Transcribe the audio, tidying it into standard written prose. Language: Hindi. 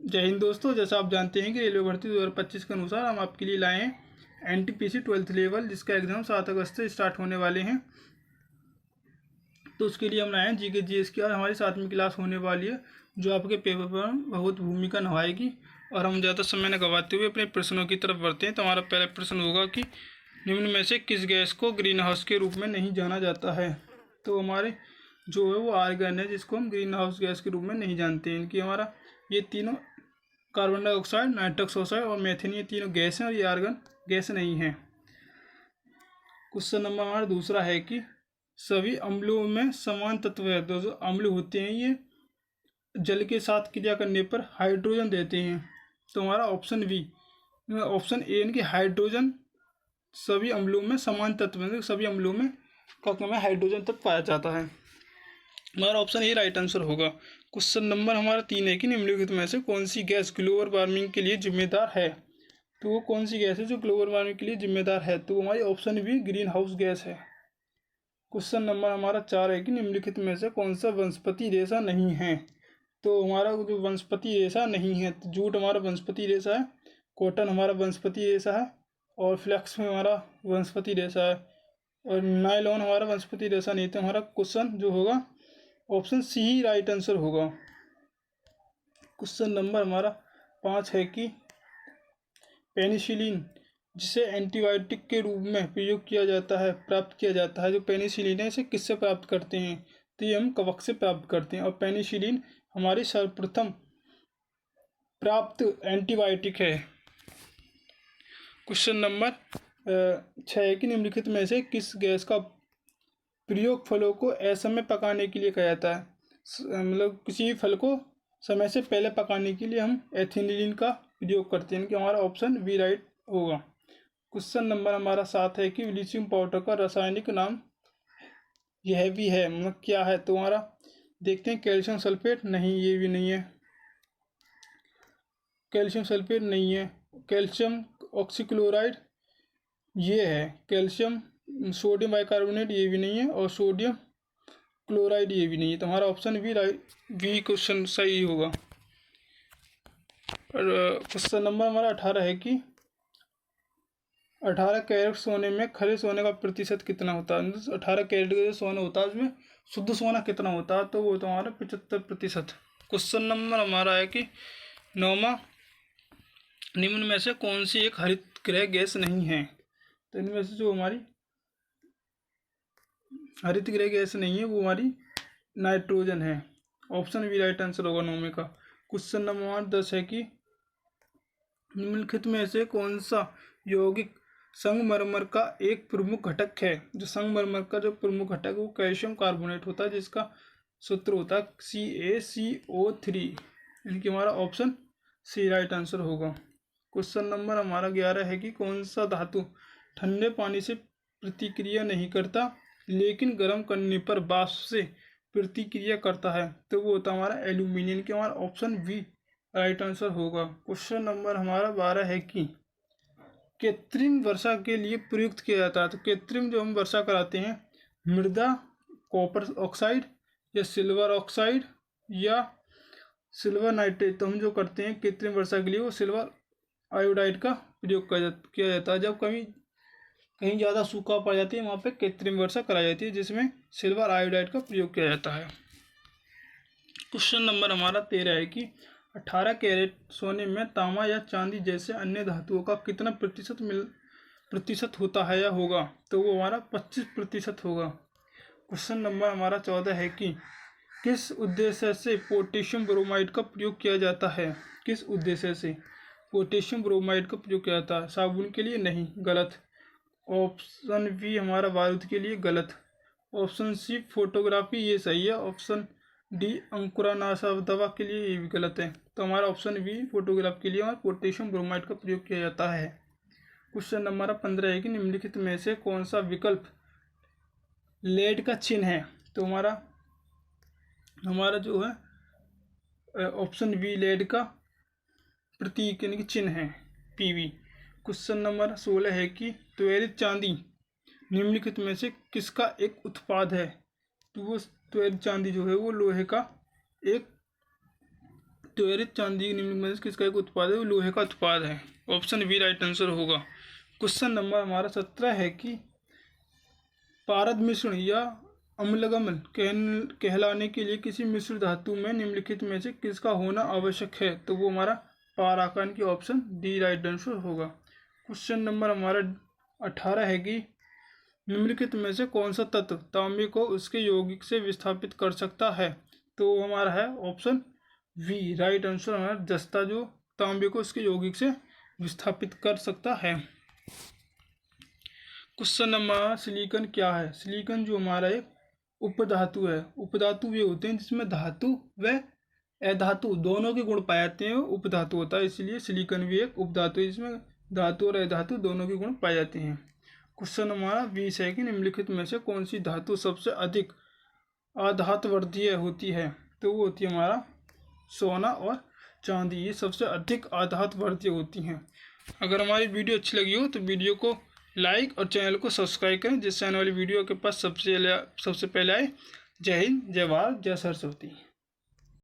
जय हिंद दोस्तों। जैसा आप जानते हैं कि रेलवे भर्ती 2025 के अनुसार हम आपके लिए लाए हैं एनटीपीसी 12th लेवल, जिसका एग्ज़ाम 7 अगस्त से स्टार्ट होने वाले हैं। तो उसके लिए हम लाए हैं जीके जीएस की, और हमारी 7वीं क्लास होने वाली है, जो आपके पेपर पर बहुत भूमिका निभाएगी। और हम ज़्यादा समय न गवाते हुए अपने प्रश्नों की तरफ बढ़ते हैं। तो हमारा पहला प्रश्न होगा कि निम्न में से किस गैस को ग्रीन हाउस के रूप में नहीं जाना जाता है। तो हमारे जो है वो आर्गन है, जिसको हम ग्रीन हाउस गैस के रूप में नहीं जानते हैं। इनकी हमारा ये तीनों कार्बन डाइऑक्साइड, नाइट्रस ऑक्साइड और मेथेन, ये तीनों गैस हैं और ये आर्गन गैस नहीं है। क्वेश्चन नंबर हमारा दूसरा है कि सभी अम्लों में समान तत्व है। तो जो अम्ल होते हैं ये जल के साथ क्रिया करने पर हाइड्रोजन देते हैं। तो हमारा ऑप्शन बी, ऑप्शन ए यानी कि हाइड्रोजन सभी अम्लों में समान तत्व है। सभी अम्लों में क्या में हाइड्रोजन तत्व पाया जाता है। हमारा ऑप्शन ए राइट आंसर होगा। क्वेश्चन नंबर हमारा 3 है कि निम्नलिखित में से कौन सी गैस ग्लोबल वार्मिंग के लिए जिम्मेदार है। तो वो कौन सी गैस है जो ग्लोबल वार्मिंग के लिए जिम्मेदार है। तो हमारी option B green house gas है। क्वेश्चन नंबर हमारा 4 है कि निम्नलिखित में से कौन सा वनस्पति रेशा नहीं है। तो हमारा जो वनस्पति रेशा नहीं है, तो जूट हमारा वनस्पति रेशा है, कॉटन हमारा वनस्पति रेशा है, और फ्लैक्स में हमारा वनस्पति रेशा है, और नायलॉन हमारा वनस्पति रेशा नहीं। तो हमारा क्वेश्चन जो होगा ऑप्शन सी ही राइट आंसर होगा। क्वेश्चन नंबर हमारा 5 है कि पेनिसिलिन जिसे एंटीबायोटिक के रूप में प्रयोग किया जाता है, प्राप्त किया जाता है। जो पेनिसिलिन है इसे किससे प्राप्त करते हैं। तो ये हम कवक से प्राप्त करते हैं, और पेनिसिलिन हमारी सर्वप्रथम प्राप्त एंटीबायोटिक है। क्वेश्चन नंबर 6 है कि निम्नलिखित में से किस गैस का प्रयोग फलों को असमय पकाने के लिए किया जाता है। मतलब किसी भी फल को समय से पहले पकाने के लिए हम एथिलीन का प्रयोग करते हैं, कि हमारा ऑप्शन बी राइट होगा। क्वेश्चन नंबर हमारा 7 है कि ब्लीचिंग पाउडर का रासायनिक नाम यह भी है, मतलब क्या है। तो हमारा देखते हैं, कैल्शियम सल्फेट नहीं, ये भी नहीं है। कैल्शियम सल्फेट नहीं है। कैल्शियम ऑक्सीक्लोराइड ये है। कैल्शियम सोडियम बाइकार्बोनेट ये भी नहीं है, और सोडियम क्लोराइड ये भी नहीं है। तो हमारा ऑप्शन बी बी क्वेश्चन सही होगा। क्वेश्चन नंबर हमारा 18 है कि 18 कैरेट सोने में खरे सोने का प्रतिशत कितना होता है। 18 कैरेट का जो सोना होता है उसमें शुद्ध सोना कितना होता है। तो वो तो हमारा 75%। क्वेश्चन नंबर हमारा है कि 9वां, निम्न में से कौन सी एक हरित गृह गैस नहीं है। तो इनमें से जो हमारी हरित गृह गैस नहीं है वो हमारी नाइट्रोजन है। ऑप्शन बी राइट आंसर होगा 9वें का। क्वेश्चन नंबर 10 है कि निम्नलिखित में से कौन सा यौगिक संगमरमर का एक प्रमुख घटक है। जो संगमरमर का जो प्रमुख घटक है वो कैल्शियम कार्बोनेट होता है, जिसका सूत्र होता है CaCO3। इनकी हमारा ऑप्शन सी राइट आंसर होगा। क्वेश्चन नंबर हमारा 11 है कि कौन सा धातु ठंडे पानी से प्रतिक्रिया नहीं करता, लेकिन गर्म करने पर वाष्प से प्रतिक्रिया करता है। तो वो होता है हमारा एल्यूमिनियम, के हमारा ऑप्शन बी राइट आंसर होगा। क्वेश्चन नंबर हमारा 12 है कि कृत्रिम वर्षा के लिए प्रयुक्त किया जाता है। तो कृत्रिम जो हम वर्षा कराते हैं, मृदा कॉपर ऑक्साइड या सिल्वर ऑक्साइड या सिल्वर नाइट्रेट, तो हम जो करते हैं कृत्रिम वर्षा के लिए वो सिल्वर आयोडाइड का प्रयोग किया जाता है। जब कहीं ज़्यादा सूखा पड़ जाती है वहाँ पे कृत्रिम वर्षा कराई जाती है, जिसमें सिल्वर आयोडाइड का प्रयोग किया जाता है। क्वेश्चन नंबर हमारा 13 है कि 18 कैरेट सोने में तांबा या चांदी जैसे अन्य धातुओं का कितना प्रतिशत होता है या होगा। तो वो हमारा 25% होगा। क्वेश्चन नंबर हमारा 14 है कि किस उद्देश्य से पोटेशियम ब्रोमाइड का प्रयोग किया जाता है। किस उद्देश्य से पोटेशियम ब्रोमाइड का प्रयोग किया जाता है। साबुन के लिए नहीं, गलत। ऑप्शन बी हमारा बारूद के लिए, गलत। ऑप्शन सी फोटोग्राफी, ये सही है। ऑप्शन डी अंकुरानाशक दवा के लिए, ये भी गलत है। तो हमारा ऑप्शन बी फोटोग्राफ के लिए हमारा पोटेशियम ब्रोमाइड का प्रयोग किया जाता है। क्वेश्चन नंबर 15 है कि निम्नलिखित में से कौन सा विकल्प लेड का चिन्ह है। तो हमारा जो है ऑप्शन बी लेड का प्रतीक यानी कि चिन्ह है, PV। क्वेश्चन नंबर 16 है कि त्वरित चांदी निम्नलिखित में से किसका एक उत्पाद है। तो वो त्वरित चांदी जो है वो लोहे का एक त्वरित चांदी निम्नलिखित में से किसका एक उत्पाद है? वो लोहे का उत्पाद है। ऑप्शन बी राइट आंसर होगा। क्वेश्चन नंबर हमारा 17 है कि पारद मिश्रण या अम्लगम कहलाने के लिए किसी मिश्र धातु में निम्नलिखित में से किसका होना आवश्यक है? तो वो हमारा पाराकान की ऑप्शन डी राइट आंसर होगा। क्वेश्चन नंबर हमारा 18 है कि निम्नलिखित में से कौन सा तत्व तांबे को उसके यौगिक से विस्थापित कर सकता है? तो वो हमारा है ऑप्शन वी राइट आंसर हमारा जस्ता, जो तांबे को उसके यौगिक से विस्थापित कर सकता है। क्वेश्चन नंबर सिलिकॉन क्या है? सिलिकॉन जो हमारा एक उपधातु है। उपधातु वे होते हैं जिसमें धातु व अधातु दोनों के गुण पाए जाते हैं, उपधातु होता है, इसलिए सिलिकॉन भी एक उपधातु है जिसमें धातु और अधातु दोनों के गुण पाए जाते हैं। क्वेश्चन हमारा 20 है कि निम्नलिखित में से कौन सी धातु सबसे अधिक आधातवर्धीय होती है? तो वो होती है हमारा सोना और चांदी, ये सबसे अधिक आधातवर्धीय होती हैं। अगर हमारी वीडियो अच्छी लगी हो तो वीडियो को लाइक और चैनल को सब्सक्राइब करें, जिससे आने वाली वीडियो के पास सबसे पहले आए। जय हिंद, जय भारत, जय सरस्वती।